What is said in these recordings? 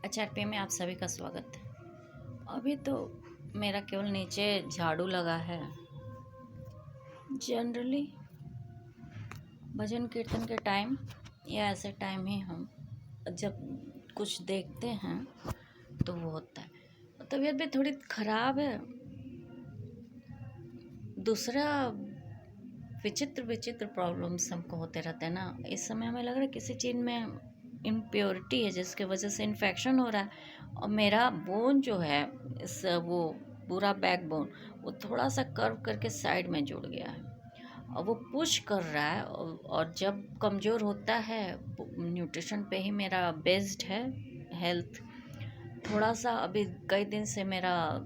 HRP में आप सभी का स्वागत है। अभी तो मेरा केवल नीचे झाड़ू लगा है। जनरली भजन कीर्तन के टाइम या ऐसे टाइम ही हम जब कुछ देखते हैं तो वो होता है। तबीयत भी थोड़ी ख़राब है। दूसरा विचित्र विचित्र प्रॉब्लम्स हमको होते रहते हैं ना। इस समय हमें लग रहा है किसी चीज़ में इम्प्योरिटी है जिसके वजह से इन्फेक्शन हो रहा है। और मेरा बोन जो है इस वो पूरा बैक बोन वो थोड़ा सा कर्व करके साइड में जुड़ गया है और वो पुश कर रहा है। और जब कमज़ोर होता है, न्यूट्रिशन पे ही मेरा बेस्ड है हेल्थ। थोड़ा सा अभी कई दिन से मेरा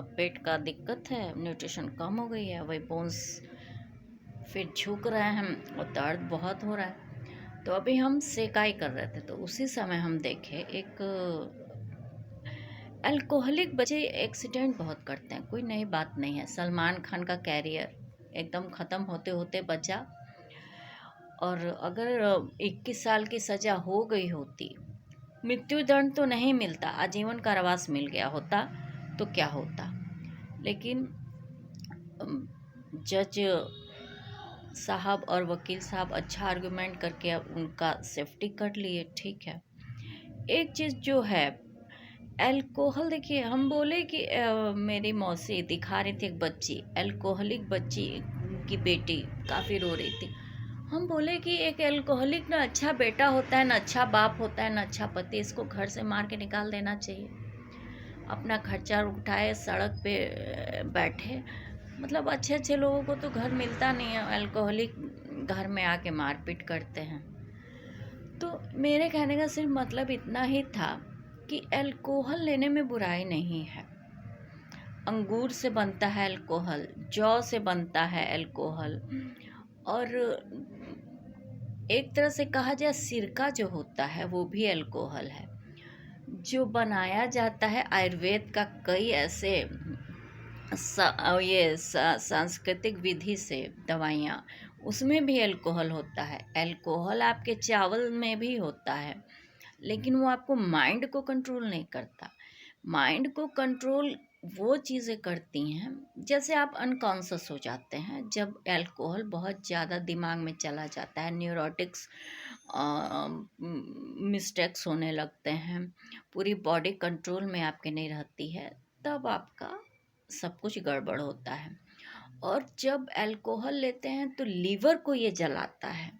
पेट का दिक्कत है, न्यूट्रिशन कम हो गई है, वही बोन्स फिर झुक रहे हैं और दर्द बहुत हो रहा है। तो अभी हम सेकाई कर रहे थे तो उसी समय हम देखे एक अल्कोहलिक बच्चे एक्सीडेंट बहुत करते हैं। कोई नई बात नहीं है। सलमान खान का कैरियर एकदम ख़त्म होते होते बचा। और अगर 21 साल की सज़ा हो गई होती, मृत्युदंड तो नहीं मिलता, आजीवन कारावास मिल गया होता तो क्या होता। लेकिन जज साहब और वकील साहब अच्छा आर्गुमेंट करके उनका सेफ्टी कर लिए, ठीक है। एक चीज़ जो है अल्कोहल, देखिए हम बोले कि मेरी मौसी दिखा रही थी एक बच्ची, अल्कोहलिक बच्ची की बेटी काफ़ी रो रही थी। हम बोले कि एक अल्कोहलिक ना अच्छा बेटा होता है, ना अच्छा बाप होता है, ना अच्छा पति। इसको घर से मार के निकाल देना चाहिए। अपना खर्चा उठाए, सड़क पे बैठे। मतलब अच्छे अच्छे लोगों को तो घर मिलता नहीं है, अल्कोहलिक घर में आके मारपीट करते हैं। तो मेरे कहने का सिर्फ मतलब इतना ही था कि अल्कोहल लेने में बुराई नहीं है। अंगूर से बनता है अल्कोहल, जौ से बनता है अल्कोहल। और एक तरह से कहा जाए सिरका जो होता है वो भी अल्कोहल है। जो बनाया जाता है आयुर्वेद का कई ऐसे सांस्कृतिक विधि से दवाइयाँ, उसमें भी अल्कोहल होता है। अल्कोहल आपके चावल में भी होता है, लेकिन वो आपको माइंड को कंट्रोल नहीं करता। माइंड को कंट्रोल वो चीज़ें करती हैं, जैसे आप अनकॉन्शियस हो जाते हैं जब अल्कोहल बहुत ज़्यादा दिमाग में चला जाता है। न्यूरोटिक्स मिस्टेक्स होने लगते हैं, पूरी बॉडी कंट्रोल में आपके नहीं रहती है, तब आपका सब कुछ गड़बड़ होता है। और जब अल्कोहल लेते हैं तो लीवर को ये जलाता है।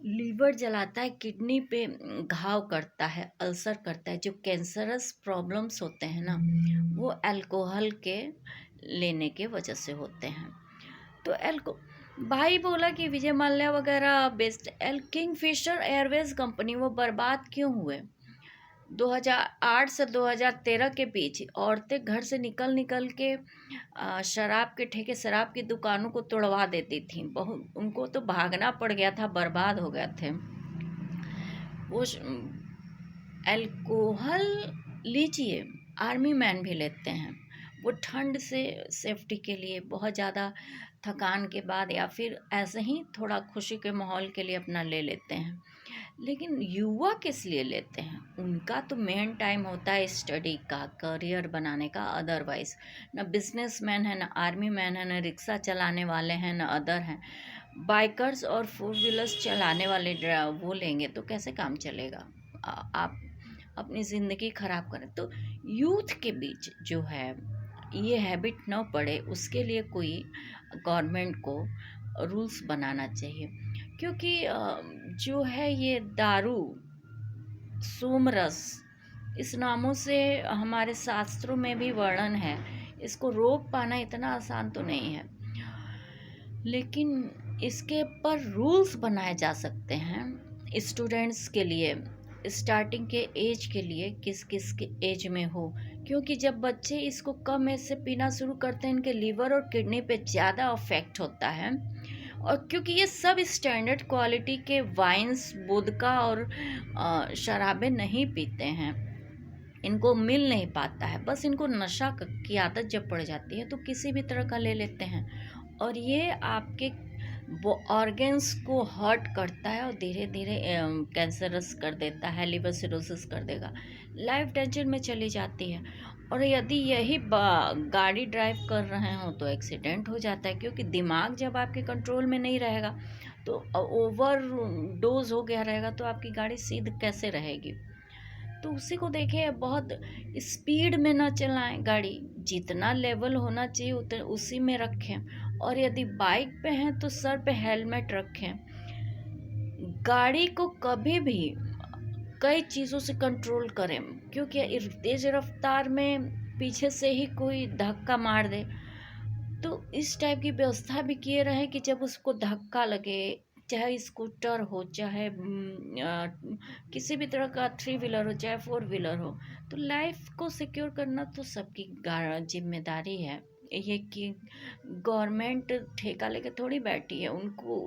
लीवर जलाता है, किडनी पे घाव करता है, अल्सर करता है। जो कैंसरस प्रॉब्लम्स होते हैं ना, वो अल्कोहल के लेने के वजह से होते हैं। तो भाई बोला कि विजय माल्या वगैरह बेस्ट किंगफिशर एयरवेज कंपनी वो बर्बाद क्यों हुए। 2008 से 2013 के बीच औरतें घर से निकल निकल के शराब के ठेके, शराब की दुकानों को तोड़वा देती थीं। बहुत उनको तो भागना पड़ गया था, बर्बाद हो गए थे वो। अल्कोहल लीजिए, आर्मी मैन भी लेते हैं। वो ठंड से सेफ्टी के लिए, बहुत ज़्यादा थकान के बाद या फिर ऐसे ही थोड़ा खुशी के माहौल के लिए अपना ले लेते हैं। लेकिन युवा किस लिए लेते हैं? उनका तो मेन टाइम होता है स्टडी का, करियर बनाने का। अदरवाइज ना बिजनेसमैन है, ना आर्मी मैन है, ना रिक्शा चलाने वाले हैं, ना अदर हैं। बाइकर्स और फोर व्हीलर्स चलाने वाले वो लेंगे तो कैसे काम चलेगा। आप अपनी ज़िंदगी ख़राब करें। तो यूथ के बीच जो है ये हैबिट न पड़े, उसके लिए कोई गवर्नमेंट को रूल्स बनाना चाहिए। क्योंकि जो है ये दारू, सोमरस, इस नामों से हमारे शास्त्रों में भी वर्णन है। इसको रोक पाना इतना आसान तो नहीं है, लेकिन इसके पर रूल्स बनाए जा सकते हैं। स्टूडेंट्स के लिए, स्टार्टिंग के एज के लिए, किस किस के एज में हो। क्योंकि जब बच्चे इसको कम एज से पीना शुरू करते हैं, इनके लीवर और किडनी पे ज़्यादा अफेक्ट होता है। और क्योंकि ये सब स्टैंडर्ड क्वालिटी के वाइन्स, वोदका और शराबें नहीं पीते हैं, इनको मिल नहीं पाता है। बस इनको नशा की आदत जब पड़ जाती है तो किसी भी तरह का ले लेते हैं। और ये आपके वो ऑर्गन्स को हर्ट करता है और धीरे धीरे कैंसरस कर देता है, लिवर सिरोसिस कर देगा, लाइफ टेंशन में चली जाती है। और यदि यही गाड़ी ड्राइव कर रहे हो तो एक्सीडेंट हो जाता है, क्योंकि दिमाग जब आपके कंट्रोल में नहीं रहेगा तो ओवर डोज हो गया रहेगा तो आपकी गाड़ी सीध कैसे रहेगी। तो उसी को देखिए, बहुत स्पीड में ना चलाएं गाड़ी, जितना लेवल होना चाहिए उतना उसी में रखें। और यदि बाइक पे हैं तो सर पे हेलमेट रखें। गाड़ी को कभी भी कई चीज़ों से कंट्रोल करें, क्योंकि तेज रफ्तार में पीछे से ही कोई धक्का मार दे तो इस टाइप की व्यवस्था भी किए रहे कि जब उसको धक्का लगे, चाहे स्कूटर हो, चाहे किसी भी तरह का थ्री व्हीलर हो, चाहे फोर व्हीलर हो, तो लाइफ को सिक्योर करना तो सबकी जिम्मेदारी है। ये कि गवर्नमेंट ठेका लेके थोड़ी बैठी है, उनको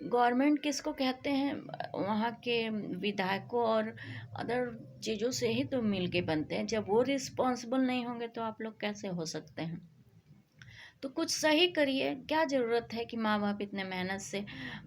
गवर्नमेंट किसको कहते हैं, वहाँ के विधायकों और अदर चीज़ों से ही तो मिल के बनते हैं। जब वो रिस्पॉन्सिबल नहीं होंगे तो आप लोग कैसे हो सकते हैं। तो कुछ सही करिए। क्या ज़रूरत है कि माँ बाप इतने मेहनत से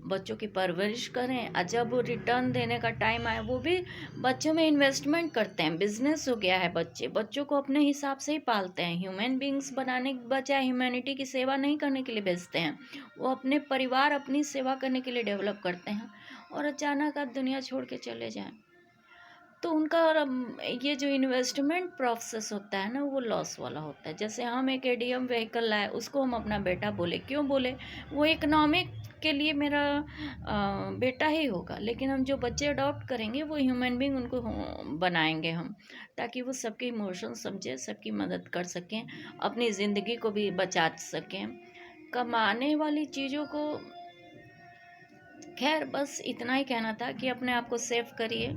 बच्चों की परवरिश करें और जब वो रिटर्न देने का टाइम आए वो भी बच्चों में इन्वेस्टमेंट करते हैं। बिजनेस हो गया है, बच्चों को अपने हिसाब से ही पालते हैं। ह्यूमन बींग्स बनाने के बजाय ह्यूमैनिटी की सेवा नहीं करने के लिए भेजते हैं, वो अपने परिवार अपनी सेवा करने के लिए डेवलप करते हैं। और अचानक आप दुनिया छोड़ के चले जाएं तो उनका ये जो इन्वेस्टमेंट प्रोसेस होता है ना, वो लॉस वाला होता है। जैसे हम एक एडीएम व्हीकल लाए, उसको हम अपना बेटा बोले, क्यों बोले, वो इकोनॉमिक के लिए मेरा बेटा ही होगा। लेकिन हम जो बच्चे अडॉप्ट करेंगे वो ह्यूमन बींग उनको बनाएंगे हम, ताकि वो सबके इमोशन समझे, सबकी मदद कर सकें, अपनी ज़िंदगी को भी बचा सकें। कमाने वाली चीज़ों को, खैर बस इतना ही कहना था कि अपने आप को सेव करिए।